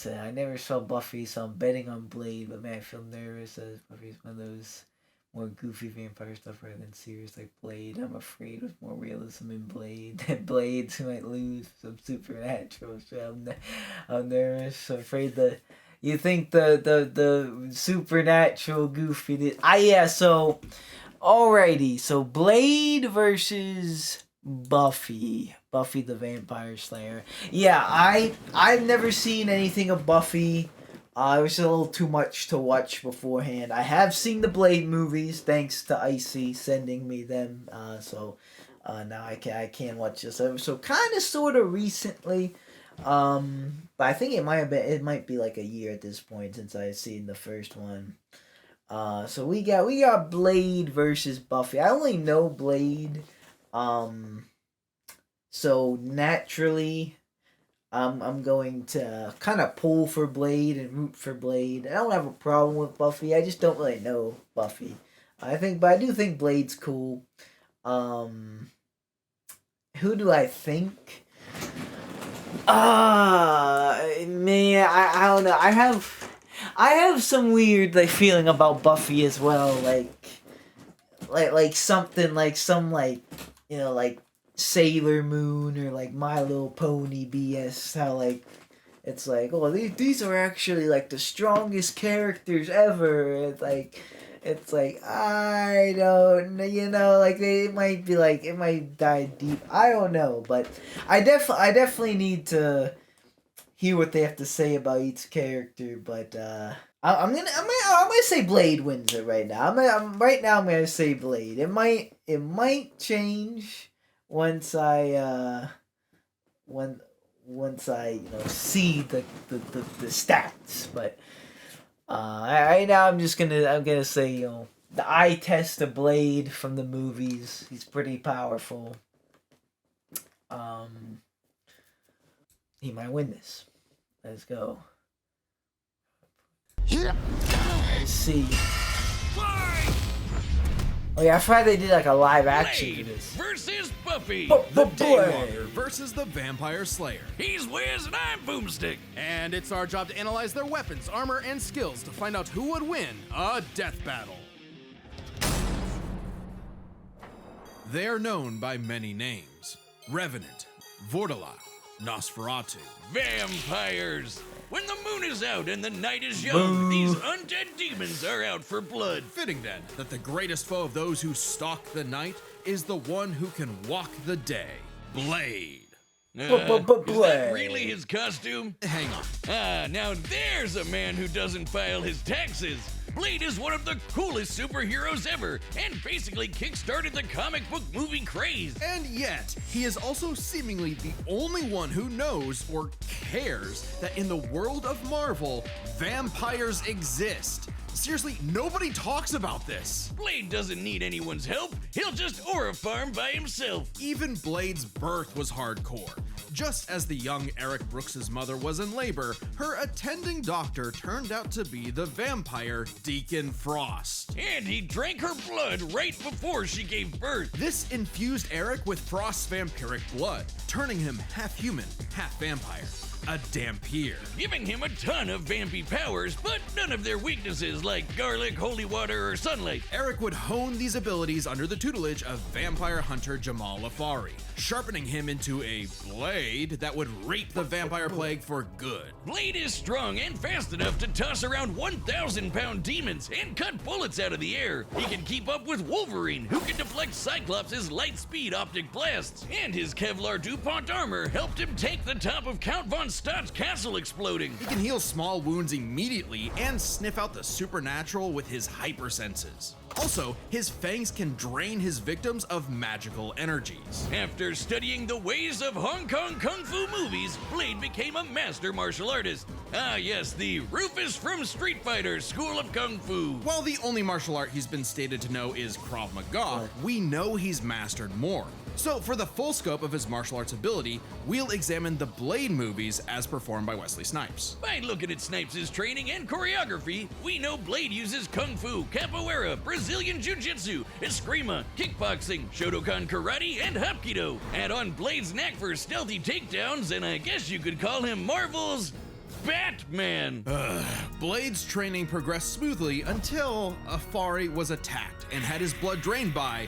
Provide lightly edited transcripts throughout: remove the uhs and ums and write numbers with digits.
I never saw Buffy, so I'm betting on Blade. But man, I feel nervous as Buffy's one of those more goofy vampire stuff rather than serious like Blade. I'm afraid with more realism in Blade that Blades might lose some supernatural. So I'm nervous. I'm afraid that you think the supernatural goofy did. Yeah. So alrighty. So Blade versus Buffy. Buffy the Vampire Slayer. Yeah, I've never seen anything of Buffy. It was a little too much to watch beforehand. I have seen the Blade movies, thanks to Icy sending me them. So now I can watch this. So kind of sort of recently. But I think it might be like a year at this point since I've seen the first one. So we got Blade versus Buffy. I only know Blade. So naturally, I'm going to kind of pull for Blade and root for Blade. I don't have a problem with Buffy. I just don't really know Buffy. But I do think Blade's cool. Who do I think? Man, I don't know. I have some weird like feeling about Buffy as well. Like something like some like like Sailor Moon or like My Little Pony BS. How like it's like, oh, these are actually like the strongest characters ever. It's like I don't know, like it might be like it might die deep. I don't know, but I definitely need to hear what they have to say about each character. But I'm gonna say Blade wins it right now. I'm gonna say Blade. It might change once I see the stats, but right now I'm gonna say the eye test of Blade from the movies. He's pretty powerful. He might win this. Let's go. Yeah. Let's see. Oh yeah, I forgot they did like a live action Blade for this. versus Buffy. The Blade. Daywalker versus the Vampire Slayer. He's Wiz and I'm Boomstick. And it's our job to analyze their weapons, armor, and skills to find out who would win a death battle. They are known by many names. Revenant, Vortilac, Nosferatu. Vampires. When the moon is out and the night is young, these undead demons are out for blood. Fitting then that the greatest foe of those who stalk the night is the one who can walk the day, Blade. Is Blade. that really his costume? Hang on. Now there's a man who doesn't file his taxes. Blade is one of the coolest superheroes ever, and basically kickstarted the comic book movie craze. And yet, he is also seemingly the only one who knows or cares that in the world of Marvel, vampires exist. Seriously, nobody talks about this. Blade doesn't need anyone's help. He'll just aura farm by himself. Even Blade's birth was hardcore. Just as the young Eric Brooks' mother was in labor, her attending doctor turned out to be the vampire Deacon Frost. And he drank her blood right before she gave birth. This infused Eric with Frost's vampiric blood, turning him half human, half vampire. A Dampier. Giving him a ton of vampy powers, but none of their weaknesses like garlic, holy water, or sunlight. Eric would hone these abilities under the tutelage of vampire hunter Jamal Afari, sharpening him into a blade that would rape the vampire plague for good. Blade is strong and fast enough to toss around 1,000-pound demons and cut bullets out of the air. He can keep up with Wolverine, who can deflect Cyclops' light-speed optic blasts. And his Kevlar DuPont armor helped him take the top of Count Von Stott's castle exploding. He can heal small wounds immediately and sniff out the supernatural with his hypersenses. Also, his fangs can drain his victims of magical energies. After studying the ways of Hong Kong Kung Fu movies, Blade became a master martial artist. Ah yes, the Rufus from Street Fighter School of Kung Fu. While the only martial art he's been stated to know is Krav Maga, we know he's mastered more. So for the full scope of his martial arts ability, we'll examine the Blade movies as performed by Wesley Snipes. By looking at Snipes' training and choreography, we know Blade uses Kung Fu, Capoeira, Brazilian Jiu-Jitsu, Eskrima, Kickboxing, Shotokan Karate, and Hapkido. Add on Blade's knack for stealthy takedowns, and I guess you could call him Marvel's Batman. Blade's training progressed smoothly until Afari was attacked and had his blood drained by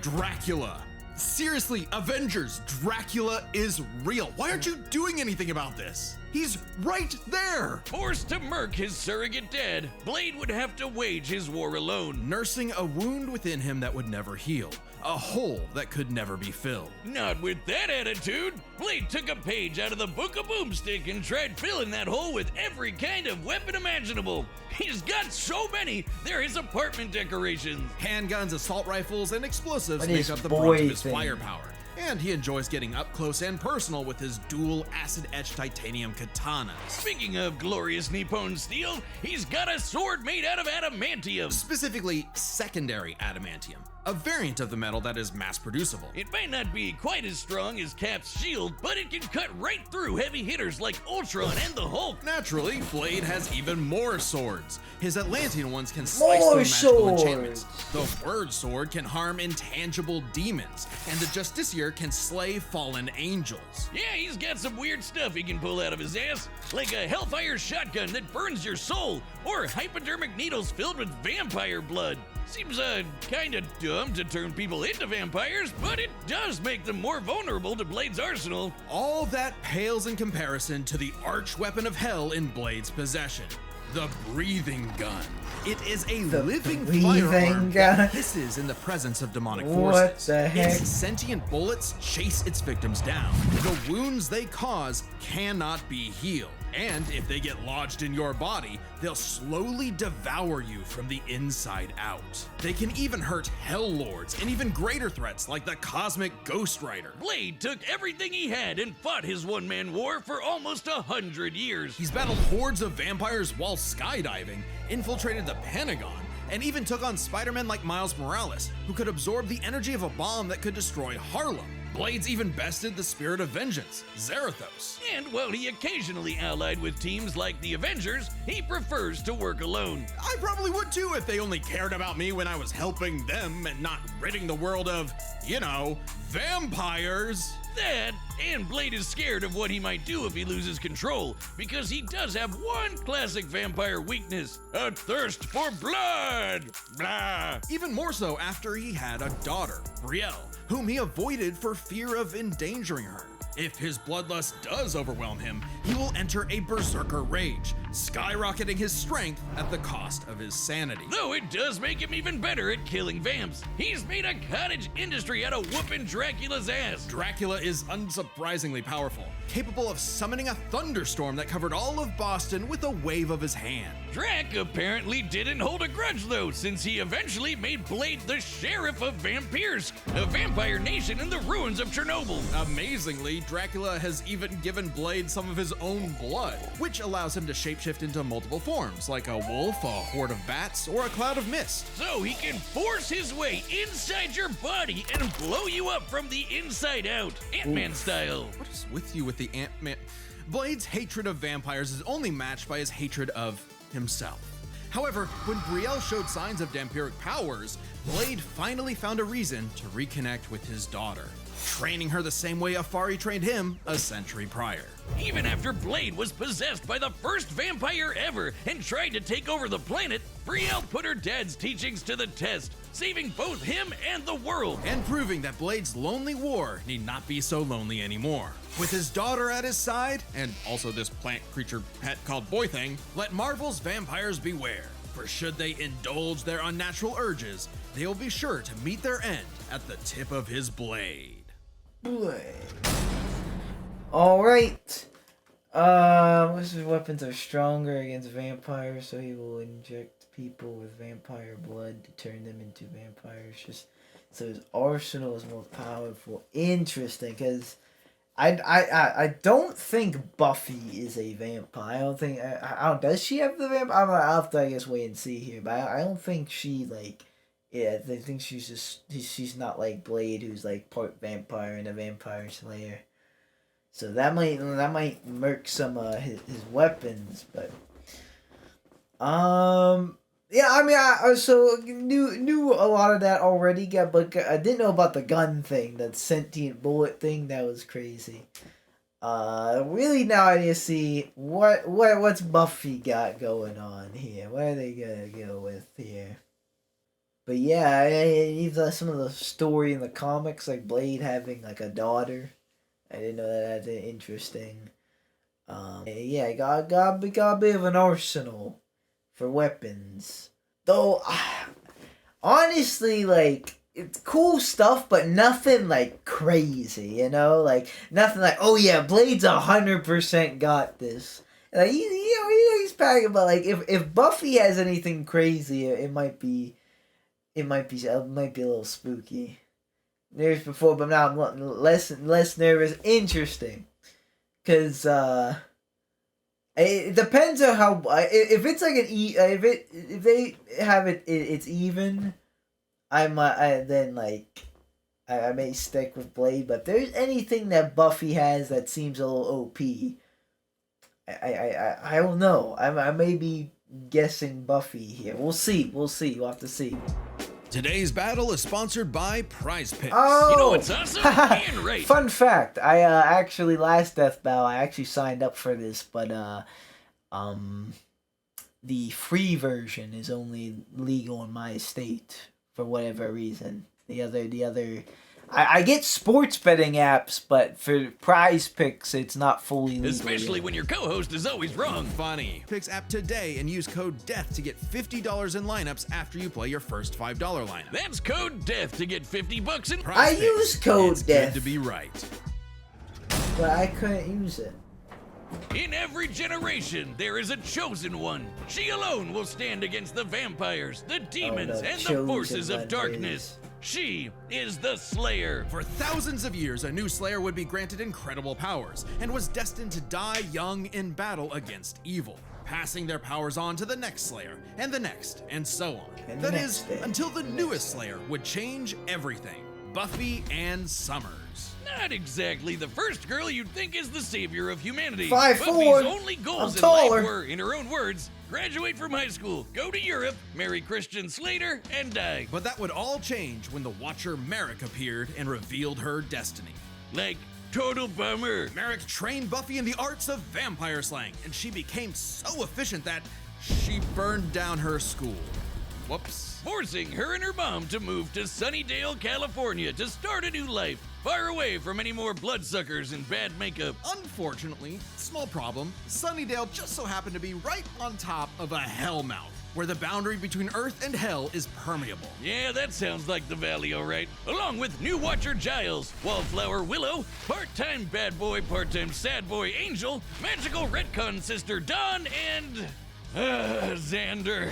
Dracula. Seriously, Avengers, Dracula is real. Why aren't you doing anything about this? He's right there! Forced to murk his surrogate dad, Blade would have to wage his war alone. Nursing a wound within him that would never heal. A hole that could never be filled. Not with that attitude. Blade took a page out of the Book of Boomstick and tried filling that hole with every kind of weapon imaginable. He's got so many, they're his apartment decorations. Handguns, assault rifles, and explosives But make his up the brunt of his thing. firepower. And he enjoys getting up close and personal with his dual acid-etched titanium katanas. Speaking of glorious Nippon steel, he's got a sword made out of adamantium. Specifically, secondary adamantium, a variant of the metal that is mass-producible. It might not be quite as strong as Cap's shield, but it can cut right through heavy hitters like Ultron and the Hulk. Naturally, Blade has even more swords. His Atlantean ones can slice More through magical swords. enchantments. The Word Sword can harm intangible demons, and the Justiciar can slay fallen angels. Yeah, he's got some weird stuff he can pull out of his ass, like a Hellfire shotgun that burns your soul, or hypodermic needles filled with vampire blood. Seems kinda dumb to turn people into vampires, but it does make them more vulnerable to Blade's arsenal. All that pales in comparison to the arch weapon of hell in Blade's possession, the breathing gun. It is a living breathing firearm gun? that hisses in the presence of demonic What forces. the heck? Its sentient bullets chase its victims down. The wounds they cause cannot be healed. And if they get lodged in your body, they'll slowly devour you from the inside out. They can even hurt Hell Lords and even greater threats like the Cosmic Ghost Rider. Blade took everything he had and fought his one-man war for almost 100 years. He's battled hordes of vampires while skydiving, infiltrated the Pentagon, and even took on Spider-Man like Miles Morales, who could absorb the energy of a bomb that could destroy Harlem. Blade's even bested the Spirit of Vengeance, Zarathos. And while he occasionally allied with teams like the Avengers, he prefers to work alone. I probably would too if they only cared about me when I was helping them and not ridding the world of, vampires. That, and Blade is scared of what he might do if he loses control, because he does have one classic vampire weakness: a thirst for blood. Blah. Even more so after he had a daughter, Brielle, whom he avoided for fear of endangering her. If his bloodlust does overwhelm him, he will enter a berserker rage, skyrocketing his strength at the cost of his sanity. Though it does make him even better at killing vamps. He's made a cottage industry out of whooping Dracula's ass. Dracula is unsurprisingly powerful, capable of summoning a thunderstorm that covered all of Boston with a wave of his hand. Drac apparently didn't hold a grudge though, since he eventually made Blade the sheriff of Vampirsk, a vampire nation in the ruins of Chernobyl. Amazingly, Dracula has even given Blade some of his own blood, which allows him to shapeshift into multiple forms, like a wolf, a horde of bats, or a cloud of mist. So he can force his way inside your body and blow you up from the inside out, Ant-Man style. What is with you with the Ant-Man? Blade's hatred of vampires is only matched by his hatred of himself. However, when Brielle showed signs of vampiric powers, Blade finally found a reason to reconnect with his daughter, training her the same way Afari trained him a century prior. Even after Blade was possessed by the first vampire ever and tried to take over the planet, Brielle put her dad's teachings to the test, saving both him and the world. And proving that Blade's lonely war need not be so lonely anymore. With his daughter at his side, and also this plant creature pet called Boy Thing, let Marvel's vampires beware. For should they indulge their unnatural urges, they will be sure to meet their end at the tip of his blade. Alright. His weapons are stronger against vampires, so he will inject people with vampire blood to turn them into vampires. So his arsenal is more powerful. Interesting, because I don't think Buffy is a vampire. I don't think does she have the vampire? I'll have to, I guess, wait and see here. But I don't think she I think she's not like Blade, who's like part vampire and a vampire slayer. So that might murk some his weapons, but yeah, I mean, I also knew a lot of that already, but I didn't know about the gun thing, that sentient bullet thing. That was crazy. Really now I need to see what's Buffy got going on here. What are they gonna go with here? But yeah, even some of the story in the comics, like Blade having like a daughter. I didn't know that. That's interesting. Yeah, got a bit of an arsenal for weapons. Though, honestly, like, it's cool stuff, but nothing, like, crazy, you know? Like, nothing like, oh yeah, Blade's 100% got this. Like, he's packing, but, like, if Buffy has anything crazy, it might be a little spooky. Nervous before, but now I'm less nervous. Interesting. Because, it depends on how, if it's like if they have it's even, I may stick with Blade, but if there's anything that Buffy has that seems a little OP, I don't know. I may be guessing Buffy here. We'll see. We'll have to see. Today's battle is sponsored by Prize Picks. Oh! You know what's awesome? And right. Fun fact, I actually last Death Battle I actually signed up for this, but the free version is only legal in my state for whatever reason. The other I get sports betting apps, but for Prize Picks, it's not fully legal. Especially yet. when your co-host is always wrong. Funny. Picks app today and use code DEATH to get $50 in lineups after you play your first $5 lineup. That's code DEATH to get $50 in Prize I Picks. use code It's DEATH. good to be right. But I couldn't use it. In every generation, there is a chosen one. She alone will stand against the vampires, the demons, the and the chosen forces one of darkness. She is the Slayer. For thousands of years, a new Slayer would be granted incredible powers and was destined to die young in battle against evil, passing their powers on to the next Slayer, and the next, and so on. And the That next is, day, until the newest Slayer would change everything. Buffy Ann Summers. Not exactly the first girl you'd think is the savior of humanity. 5'4". Buffy's only goals I'm in taller. life were, in her own words, graduate from high school, go to Europe, marry Christian Slater, and die. But that would all change when the Watcher Merrick appeared and revealed her destiny. Like, total bummer. Merrick trained Buffy in the arts of vampire slang, and she became so efficient that she burned down her school. Whoops. Forcing her and her mom to move to Sunnydale, California to start a new life, far away from any more bloodsuckers and bad makeup. Unfortunately, small problem, Sunnydale just so happened to be right on top of a hellmouth, where the boundary between Earth and Hell is permeable. Yeah, that sounds like the valley, alright. Along with new Watcher Giles, Wallflower Willow, part-time bad boy, part-time sad boy Angel, magical retcon sister Dawn, and Xander.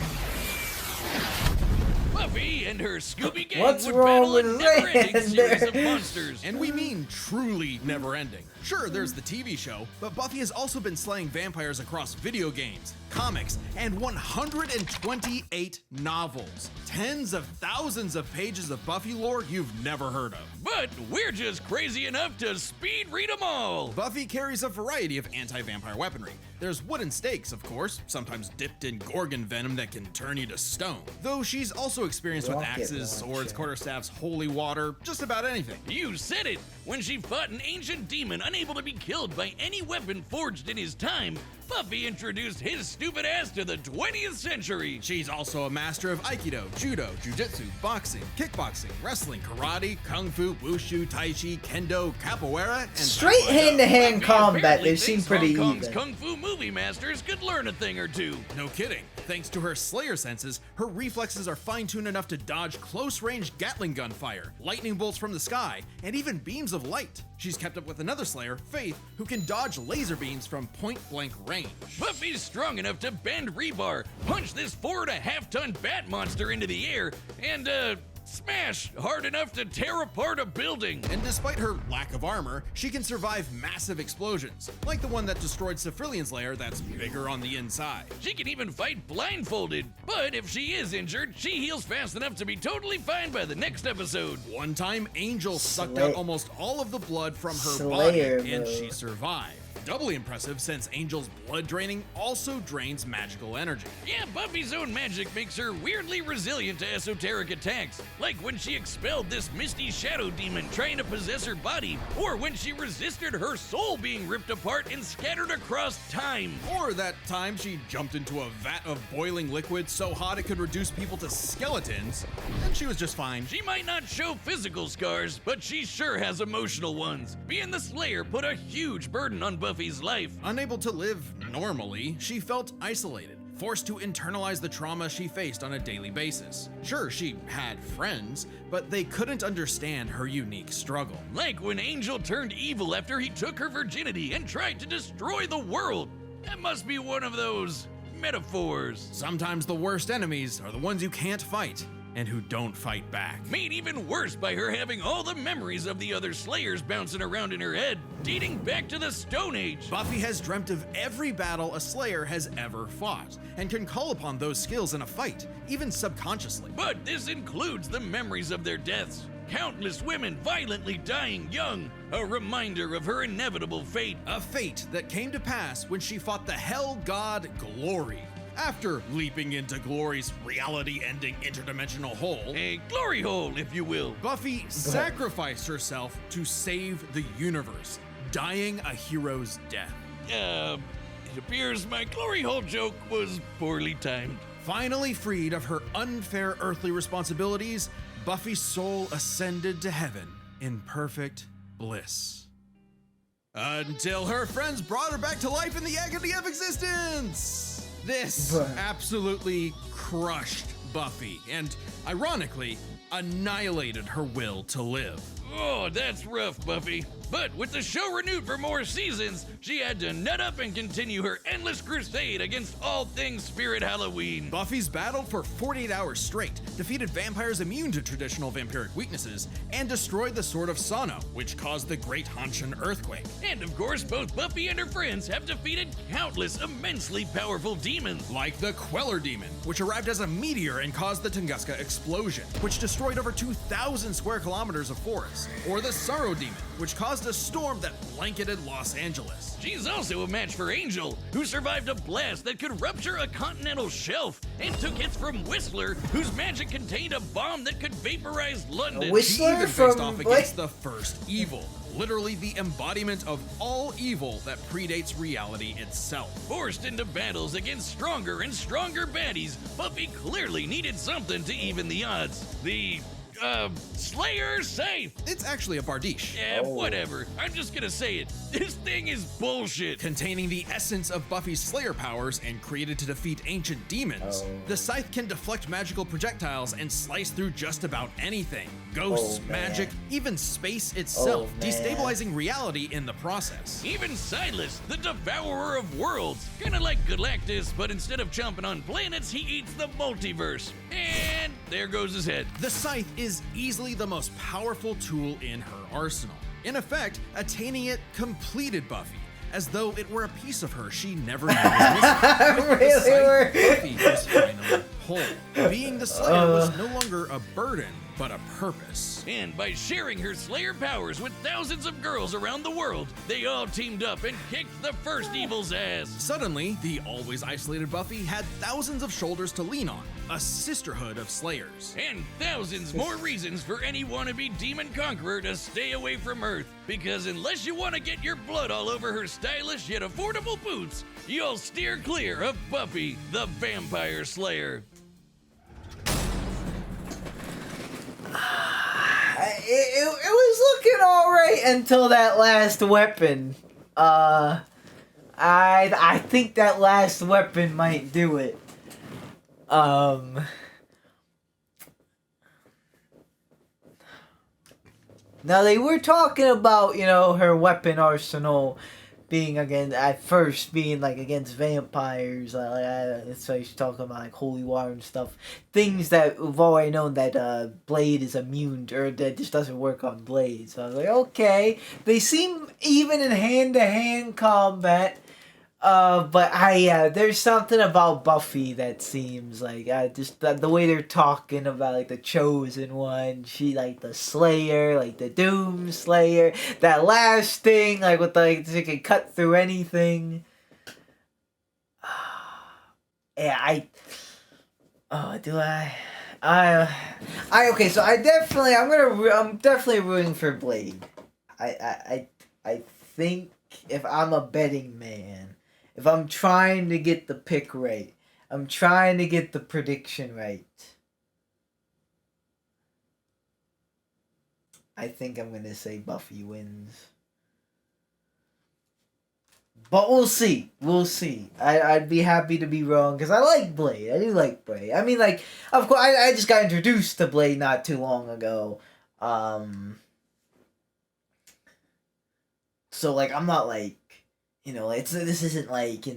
Buffy and her Scooby Gang What's would wrong battle a with never-ending series of Xander? monsters. And we mean truly never-ending. Sure, there's the TV show, but Buffy has also been slaying vampires across video games, comics, and 128 novels. Tens of thousands of pages of Buffy lore you've never heard of. But we're just crazy enough to speed read them all. Buffy carries a variety of anti-vampire weaponry. There's wooden stakes, of course, sometimes dipped in gorgon venom that can turn you to stone. Though she's also experienced with Rocket axes, swords, launcher. quarterstaffs, holy water, just about anything. You said it! When she fought an ancient demon unable to be killed by any weapon forged in his time, Buffy introduced his stupid ass to the 20th century. She's also a master of Aikido, Judo, Jiu-Jitsu, boxing, kickboxing, wrestling, karate, kung fu, wushu, tai chi, kendo, capoeira, and Straight hand-to-hand Buffy combat, apparently they seem thinks pretty Hong Kong's even. kung fu movie masters could learn a thing or two. No kidding. Thanks to her Slayer senses, her reflexes are fine-tuned enough to dodge close-range Gatling gun fire, lightning bolts from the sky, and even beams of light. She's kept up with another Slayer, Faith, who can dodge laser beams from point-blank range. Buffy's strong enough to bend rebar, punch this 4.5-ton bat monster into the air, and, smash hard enough to tear apart a building. And despite her lack of armor, she can survive massive explosions, like the one that destroyed Cephrilion's lair that's bigger on the inside. She can even fight blindfolded, but if she is injured, she heals fast enough to be totally fine by the next episode. One time, Angel sucked Slay- out almost all of the blood from her Slayer body, and mode. she survived. doubly impressive since Angel's blood draining also drains magical energy. Yeah, Buffy's own magic makes her weirdly resilient to esoteric attacks, like when she expelled this misty shadow demon trying to possess her body, or when she resisted her soul being ripped apart and scattered across time. Or that time she jumped into a vat of boiling liquid so hot it could reduce people to skeletons, and she was just fine. She might not show physical scars, but she sure has emotional ones. Being the Slayer put a huge burden on Buffy's life. Unable to live normally, she felt isolated, forced to internalize the trauma she faced on a daily basis. Sure, she had friends, but they couldn't understand her unique struggle. Like when Angel turned evil after he took her virginity and tried to destroy the world. That must be one of those metaphors. Sometimes the worst enemies are the ones you can't fight and who don't fight back. Made even worse by her having all the memories of the other Slayers bouncing around in her head, dating back to the Stone Age. Buffy has dreamt of every battle a Slayer has ever fought, and can call upon those skills in a fight, even subconsciously. But this includes the memories of their deaths. Countless women violently dying young, a reminder of her inevitable fate. A fate that came to pass when she fought the Hell God Glory. After leaping into Glory's reality-ending interdimensional hole, A glory hole, if you will. Buffy sacrificed herself to save the universe, dying a hero's death. It appears my glory hole joke was poorly timed. Finally freed of her unfair earthly responsibilities, Buffy's soul ascended to heaven in perfect bliss. Until her friends brought her back to life in the agony of existence! This absolutely crushed Buffy and, ironically, annihilated her will to live. Oh, that's rough, Buffy. But with the show renewed for more seasons, she had to nut up and continue her endless crusade against all things Spirit Halloween. Buffy's battled for 48 hours straight, defeated vampires immune to traditional vampiric weaknesses, and destroyed the Sword of Sano, which caused the Great Hanshin earthquake. And of course, both Buffy and her friends have defeated countless immensely powerful demons. Like the Queller Demon, which arrived as a meteor and caused the Tunguska explosion, which destroyed over 2,000 square kilometers of forest. Or the Sorrow Demon, which caused a storm that blanketed Los Angeles. She's also a match for Angel, who survived a blast that could rupture a continental shelf, and took hits from Whistler, whose magic contained a bomb that could vaporize London. She even faced off against the first evil, literally the embodiment of all evil that predates reality itself. Forced into battles against stronger and stronger baddies, Buffy clearly needed something to even the odds. The Slayer safe. It's actually a Bardiche. Yeah, whatever. I'm just gonna say it. This thing is bullshit. Containing the essence of Buffy's Slayer powers and created to defeat ancient demons, the scythe can deflect magical projectiles and slice through just about anything. Ghosts, magic, even space itself, destabilizing reality in the process. Even Silas, the devourer of worlds. Kinda like Galactus, but instead of chomping on planets, he eats the multiverse. And there goes his head. The scythe is easily the most powerful tool in her arsenal. In effect, attaining it completed Buffy, as though it were a piece of her she never knew was missing. Buffy was finally whole. Being the Slayer was no longer a burden, but a purpose. And by sharing her Slayer powers with thousands of girls around the world, they all teamed up and kicked the first evil's ass. Suddenly, the always isolated Buffy had thousands of shoulders to lean on, a sisterhood of Slayers. And thousands more reasons for any wannabe demon conqueror to stay away from Earth. Because unless you want to get your blood all over her stylish yet affordable boots, you'll steer clear of Buffy, the Vampire Slayer. It was looking alright until that last weapon. I think that last weapon might do it. Now they were talking about, her weapon arsenal being against vampires, so she's talking about like holy water and stuff, things that we've already known that Blade is immune to, or that just doesn't work on Blade. So I was like, okay, they seem even in hand-to-hand combat. But there's something about Buffy that seems like just the way they're talking about like the chosen one, she like the Slayer, like the Doom Slayer, that last thing like with like she can cut through anything. Yeah, do okay. So I'm definitely rooting for Blade. I think if I'm a betting man, if I'm trying to get the pick right, I'm trying to get the prediction right, I think I'm gonna say Buffy wins. But we'll see. We'll see. I'd be happy to be wrong because I like Blade. I do like Blade. I mean, like, of course, I just got introduced to Blade not too long ago. So, like, I'm not like, this isn't like,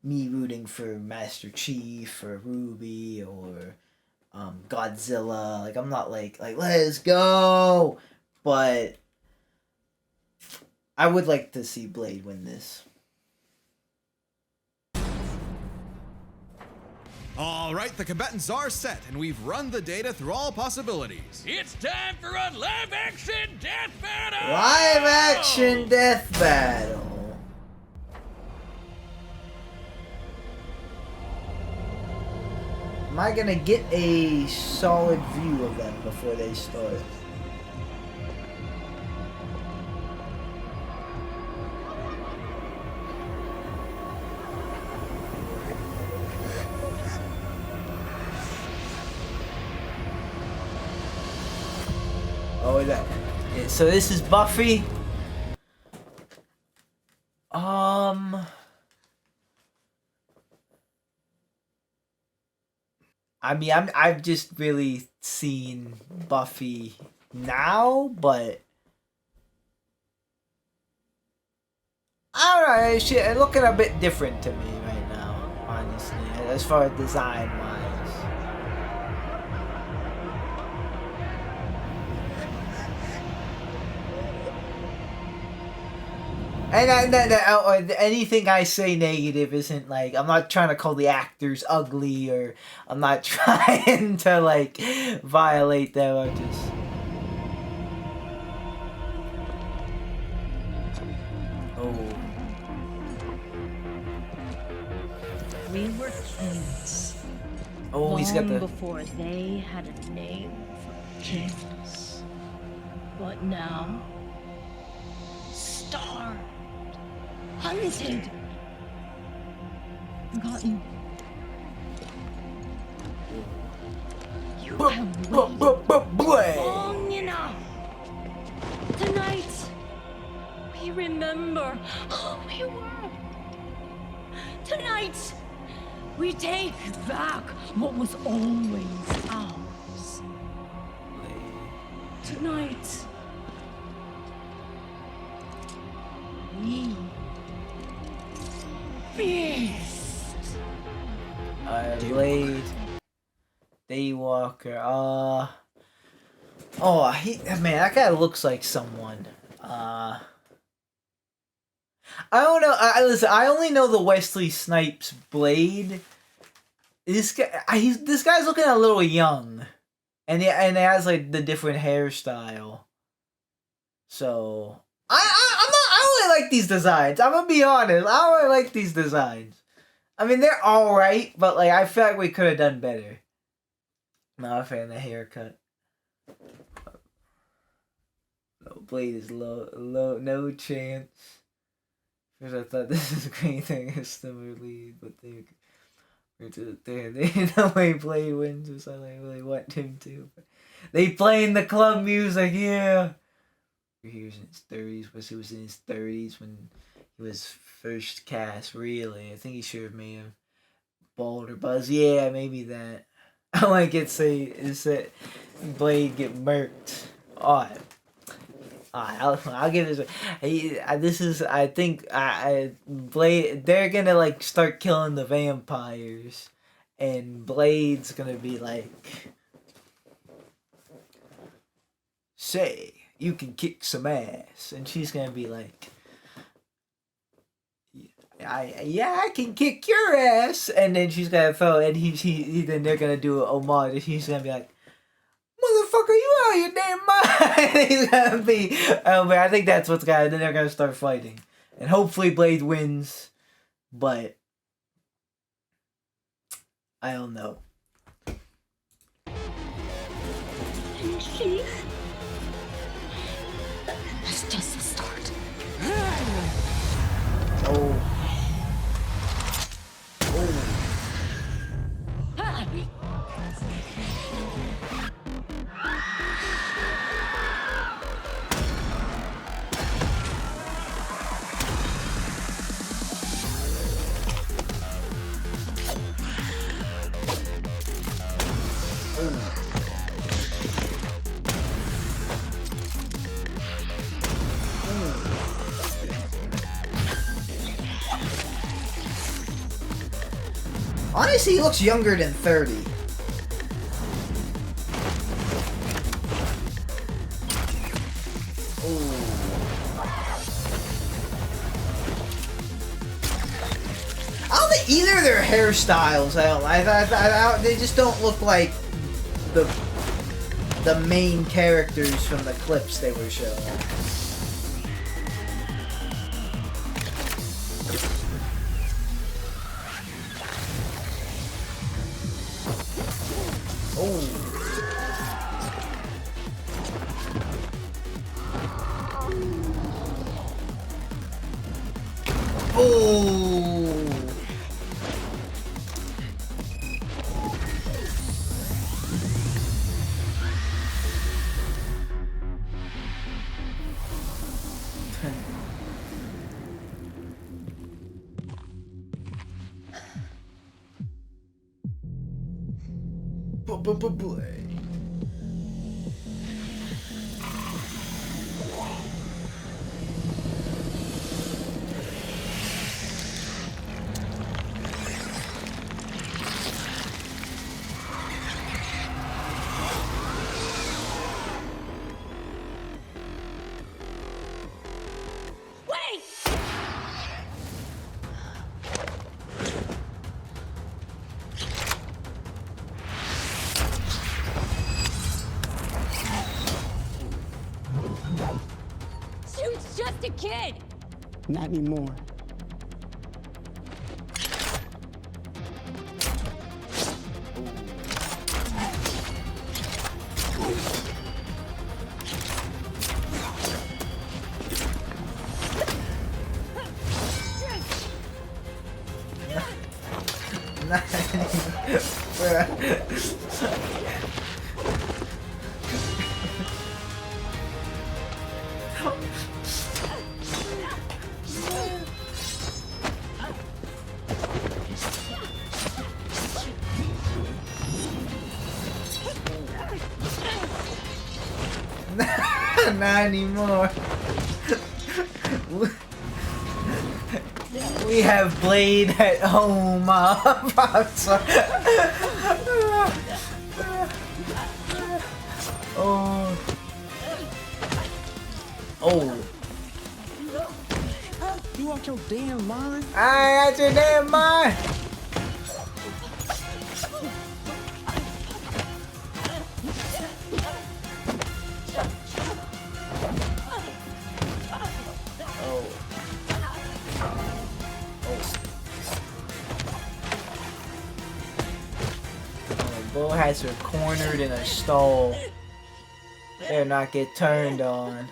me rooting for Master Chief or Ruby or Godzilla. Like, I'm not like, let's go. But I would like to see Blade win this. All right, the combatants are set, and we've run the data through all possibilities. It's time for a live-action death battle! Live-action death battle. Am I gonna get a solid view of them before they start? Oh, yeah. So this is Buffy. I mean, I've just really seen Buffy now, but I don't know. It's looking a bit different to me right now, honestly, as far as design wise. And anything I say negative isn't like, I'm not trying to call the actors ugly, or I'm not trying to like violate them. I'm just. Oh. We were kings. Oh, he's got the. Before they had a name for kings. But now, starved, hunted, forgotten. You have waited long enough. Tonight, we remember who we were. Tonight, we take back what was always ours. Tonight, we feast. Blade. Daywalker. Man, that guy looks like someone. I don't know. Listen, I only know the Wesley Snipes Blade. This guy's looking a little young, and it has like the different hairstyle. So I don't really like these designs. I'm gonna be honest. I don't really like these designs. I mean, they're all right, but like I feel like we could have done better. Not a fan of the haircut. No, Blade is low, no chance. Because I thought this is a great thing, a similar lead, but they the way Blade wins or something. I really want him to. But they playing the club music, yeah. He was in his 30s, but he was in his 30s when he was first cast, really. I think he should have made him bald or buzz. Yeah, maybe that. I like it is that Blade get murked. Alright. I'll give this. I think Blade. They're gonna like start killing the vampires, and Blade's gonna be like, "Say, you can kick some ass," and she's gonna be like, I can kick your ass, and then she's gonna throw, and then they're gonna do a homage, and he's gonna be like, motherfucker, you out of your damn mind. He's gonna be, but I think that's what's gonna. Then they're gonna start fighting, and hopefully Blade wins, but I don't know. That's just the start. Oh. Honestly, he looks younger than 30. I don't think either of their hairstyles. They just don't look like the main characters from the clips they were showing. Dude's just a kid. Not anymore. Not anymore. We have Blade at home. I'm sorry. Oh. Oh. You out your damn mind? I got your damn mind. Bull has her cornered in a stall. Better not get turned on.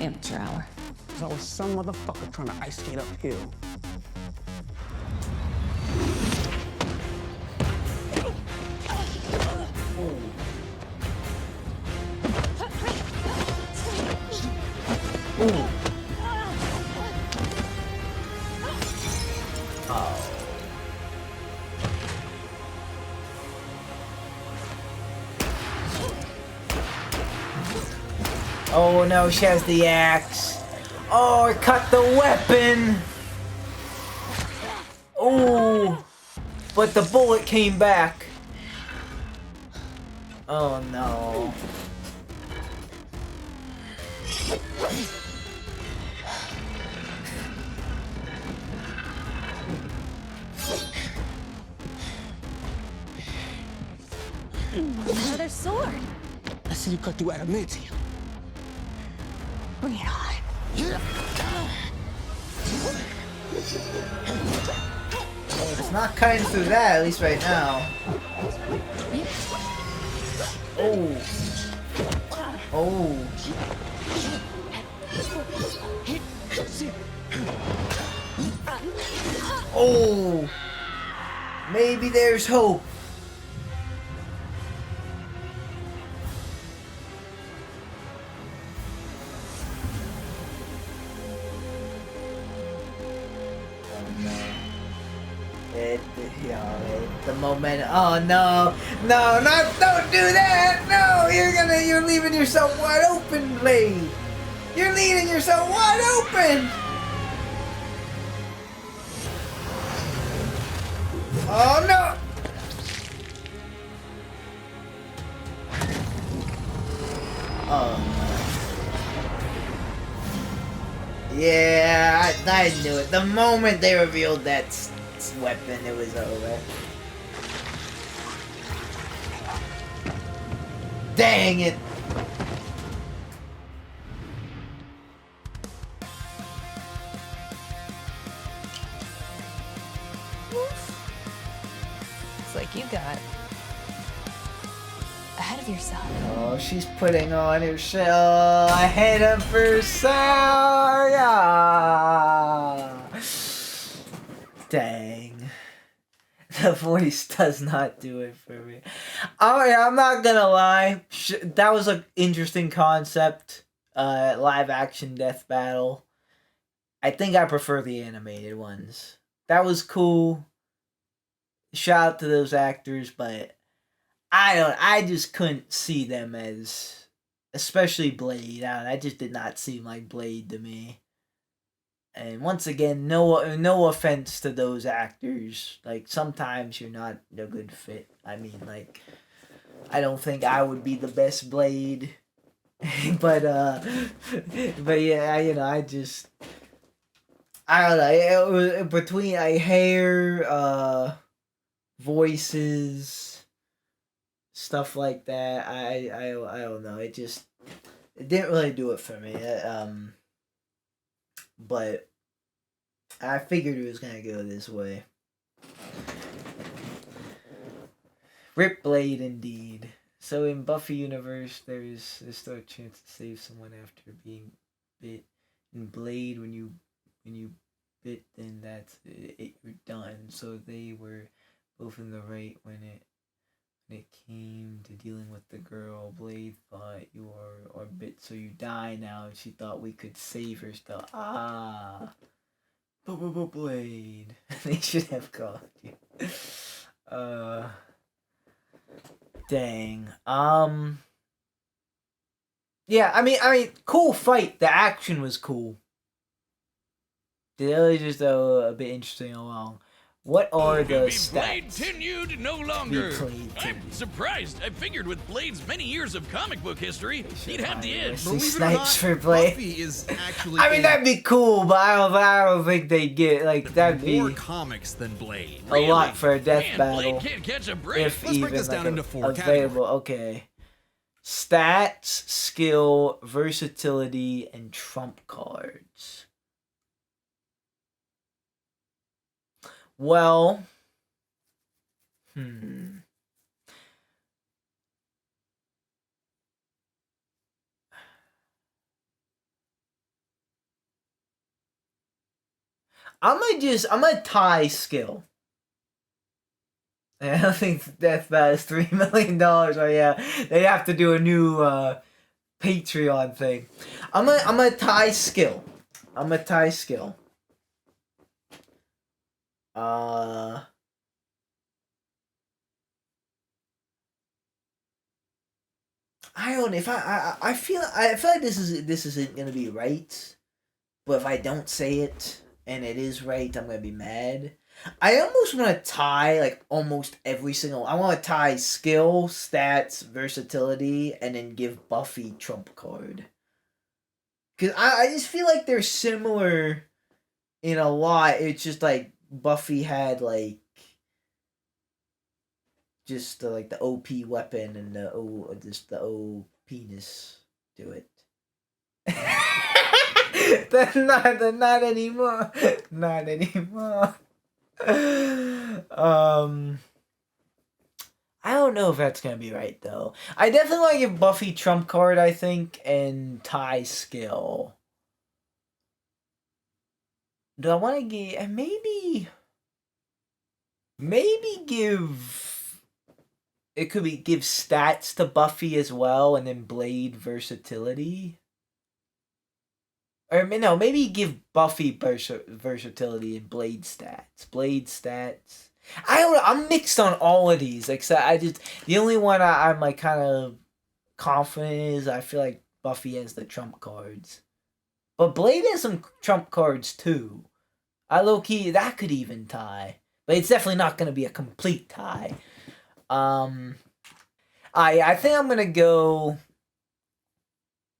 Amateur hour. There's always some motherfucker trying to ice skate uphill. Ooh. Oh. Oh no, she has the axe. Oh, it cut the weapon. Oh, but the bullet came back. Oh no. Another sword. I see you cut through adamantium. Bring it on. It's not cutting through that, at least right now. Oh. Oh. Oh. Maybe there's hope. The momentum. Oh no, no, not! Don't do that! No, you're leaving yourself wide open, Blade. You're leaving yourself wide open. Oh no! Oh no. Yeah, I knew it. The moment they revealed that weapon, it was over. Dang it! Looks like you got ahead of yourself. Oh, she's putting on her shell ahead of herself. Yeah. Dang. The voice does not do it for me. Oh yeah, I'm not gonna lie. That was an interesting concept. Live action death battle. I think I prefer the animated ones. That was cool. Shout out to those actors, but I just couldn't see them as, especially Blade. I just did not seem like Blade to me. And once again, no offense to those actors. Like, sometimes you're not a good fit. I mean, like, I don't think I would be the best Blade. but yeah, you know, I don't know. It was between hair, voices, stuff like that. I don't know. It didn't really do it for me. But I figured it was gonna go this way. Rip Blade, indeed. So in Buffy universe, there's still a chance to save someone after being bit. In Blade, when you bit, then that's it. You're done. So they were both in the right when it came to dealing with the girl. Blade thought you are bit, so you die now, and she thought we could save her still. Blade. They should have called you. Dang. Yeah, I mean, cool fight. The action was cool. It was just a bit interesting along. What are the stats? Blade tenured no longer. I'm surprised. I figured with Blade's many years of comic book history, he'd have the edge. Believe it or Snipes not, for Blade. Buffy is actually. I mean, that'd be cool, but I don't think they'd get, like, that'd be more comics than Blade. a lot for a death Man, battle. Blade can't catch a break. If Let's break even this down like into 4 available. Okay. Stats, skill, versatility, and trump cards. Well, I'm gonna tie skill. I don't think Death Bat is $3 million. Oh yeah, they have to do a new Patreon thing. I'm a tie skill. I don't know if I feel like this isn't gonna be right, but if I don't say it and it is right, I'm gonna be mad. I almost want to tie like almost every single. I want to tie skill, stats, versatility, and then give Buffy trump card. Cause I just feel like they're similar in a lot. It's just like Buffy had like just like the OP weapon and the O penis do it. Not anymore. Not anymore. I don't know if that's gonna be right though. I definitely want to give Buffy trump card, I think, and tie skill. Do I want to give and maybe give it could be give stats to Buffy as well, and then Blade versatility. Or no, maybe give Buffy versatility and Blade stats. I don't know. I'm mixed on all of these. The only one I'm like kind of confident is I feel like Buffy has the trump cards, but Blade has some trump cards too. I low key that could even tie, but it's definitely not gonna be a complete tie. I think I'm gonna go.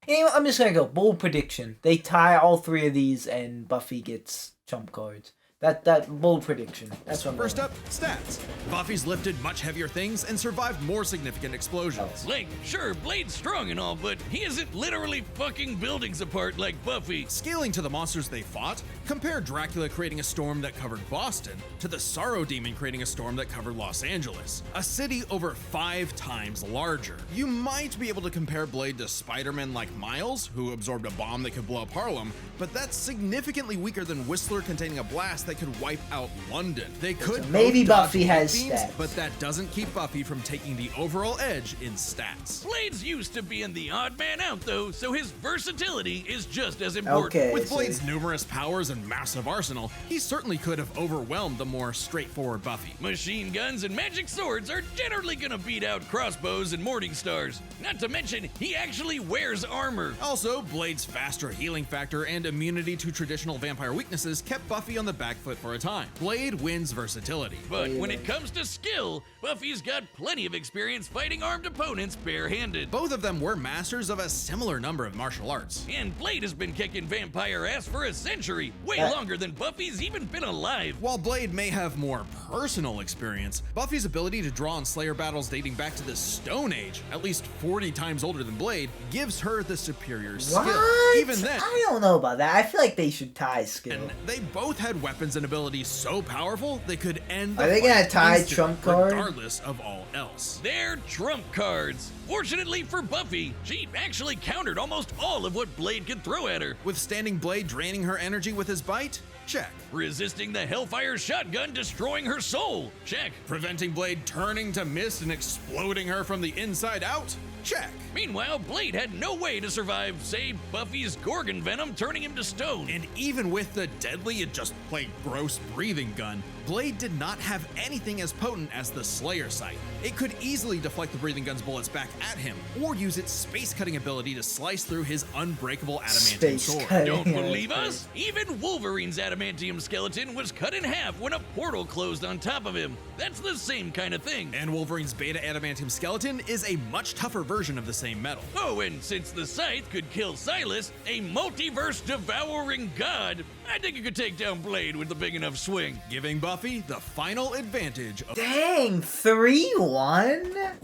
You know, I'm just gonna go bold prediction. They tie all three of these, and Buffy gets trump cards. That bold prediction. That's what I'm First going up, stats. Buffy's lifted much heavier things and survived more significant explosions. Like, sure, Blade's strong and all, but he isn't literally fucking buildings apart like Buffy. Scaling to the monsters they fought, compare Dracula creating a storm that covered Boston to the Sorrow Demon creating a storm that covered Los Angeles, a city over 5 times larger. You might be able to compare Blade to Spider-Man like Miles, who absorbed a bomb that could blow up Harlem, but that's significantly weaker than Whistler containing a blast that could wipe out London. They could maybe both dodge Buffy has beams, stats, but that doesn't keep Buffy from taking the overall edge in stats. Blade's used to being the odd man out, though, so his versatility is just as important. Okay. With Blade's numerous powers and massive arsenal, he certainly could have overwhelmed the more straightforward Buffy. Machine guns and magic swords are generally gonna beat out crossbows and morning stars. Not to mention, he actually wears armor. Also, Blade's faster healing factor and immunity to traditional vampire weaknesses kept Buffy on the back foot for a time. Blade wins versatility. But when it comes to skill, Buffy's got plenty of experience fighting armed opponents barehanded. Both of them were masters of a similar number of martial arts. And Blade has been kicking vampire ass for a century, way longer than Buffy's even been alive. While Blade may have more personal experience, Buffy's ability to draw on Slayer battles dating back to the Stone Age, at least 40 times older than Blade, gives her the superior skill. What? Even then, I don't know about that. I feel like they should tie skill. and they both had weapons and abilities so powerful they could end the Are they gonna fight tie instantly, trump card? regardless of all else. They're trump cards. Fortunately for Buffy, she actually countered almost all of what Blade could throw at her. Withstanding Blade draining her energy with his bite? Check. Resisting the Hellfire shotgun destroying her soul? Check. Preventing Blade turning to mist and exploding her from the inside out? Check. Meanwhile, Blade had no way to survive, say, Buffy's Gorgon venom turning him to stone. And even with the deadly and just plain gross breathing gun, Blade did not have anything as potent as the Slayer sight. It could easily deflect the breathing gun's bullets back at him, or use its space-cutting ability to slice through his unbreakable adamantium sword. Don't believe us? Even Wolverine's adamantium skeleton was cut in half when a portal closed on top of him. That's the same kind of thing. And Wolverine's beta adamantium skeleton is a much tougher version of the same metal. Oh, and since the Scythe could kill Silas, a multiverse-devouring god, I think you could take down Blade with a big enough swing. Giving Buffy the final advantage of— Dang, 3-1?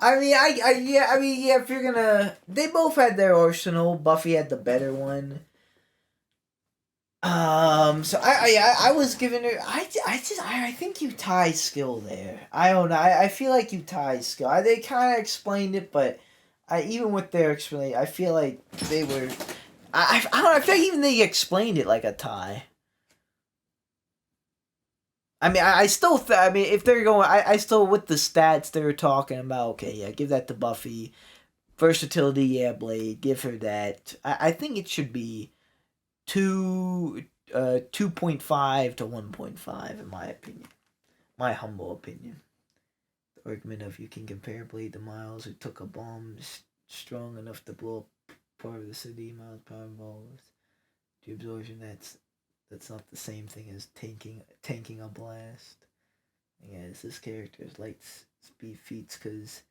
If you're gonna... They both had their arsenal. Buffy had the better one. So I was giving her... I think you tie skill there. I don't know. I feel like you tie skill. They kind of explained it, but even with their explanation, I feel like they were... I don't know. I feel like even they explained it like a tie. I mean, if they're going, I still, with the stats, they were talking about, okay, yeah, give that to Buffy. Versatility, yeah, Blade. Give her that. I think it should be 2.5 to 1.5 in my opinion. My humble opinion. The argument of you can compare Blade to Miles, who took a bomb strong enough to blow up part of the city. Miles' power involves the absorption. That's not the same thing as tanking a blast. Yes, this character's light speed feats because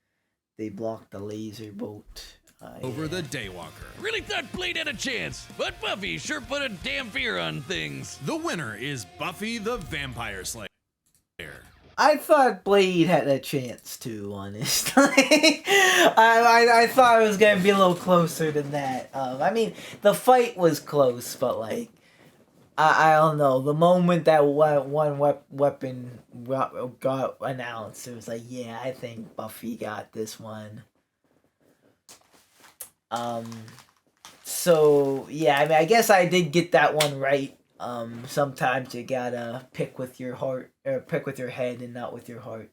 they blocked the laser bolt. Over the Daywalker. Really thought Blade had a chance, but Buffy sure put a damn fear on things. The winner is Buffy the Vampire Slayer. I thought Blade had a chance too, honestly. I thought it was gonna be a little closer than that. I mean, the fight was close, but like, I don't know. The moment that one weapon got announced, it was like, yeah, I think Buffy got this one. So yeah, I mean, I guess I did get that one right. Sometimes you gotta pick with your heart, or pick with your head and not with your heart.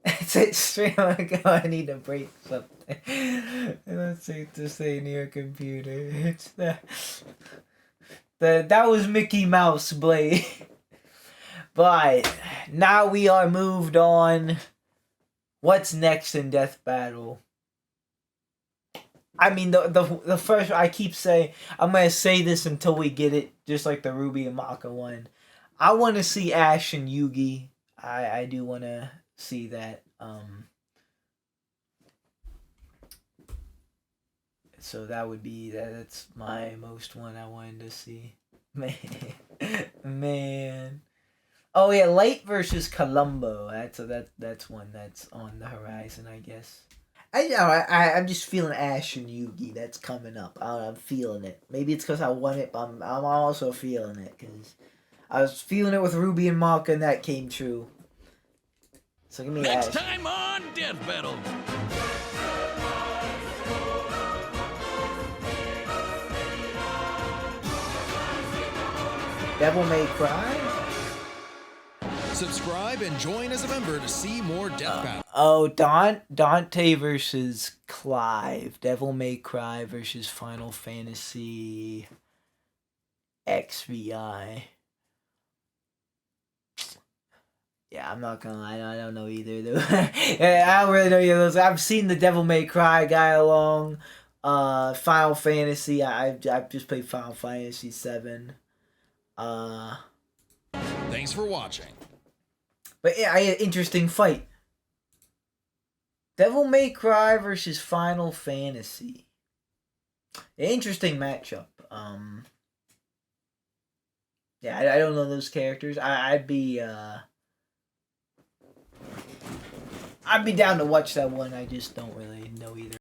It's extreme. I need to break something. That's safe to say near a computer. It's that was Mickey Mouse, Blade. But now we are moved on. What's next in Death Battle? I mean, the first, I keep saying, I'm going to say this until we get it, just like the Ruby and Maka one. I want to see Ash and Yugi. I do want to see that. So that would be, that's my most one I wanted to see. Man. Oh yeah, Light versus Columbo. That's one that's on the horizon, I guess. I'm just feeling Ash and Yugi. That's coming up. I'm feeling it. Maybe it's because I want it, but I'm also feeling it because I was feeling it with Ruby and Maka, and that came true. So give me Next Ash. time on Death Battle. Devil May Cry. Subscribe and join as a member to see more Death Battle. Oh, Dante versus Clive. Devil May Cry versus Final Fantasy XVI. Yeah, I'm not gonna lie, I don't know either. I don't really know either of those. I've seen the Devil May Cry guy along. Final Fantasy. I've just played Final Fantasy VII. Thanks for watching. But yeah, interesting fight. Devil May Cry versus Final Fantasy. Interesting matchup. Yeah, I don't know those characters. I'd be down to watch that one. I just don't really know either.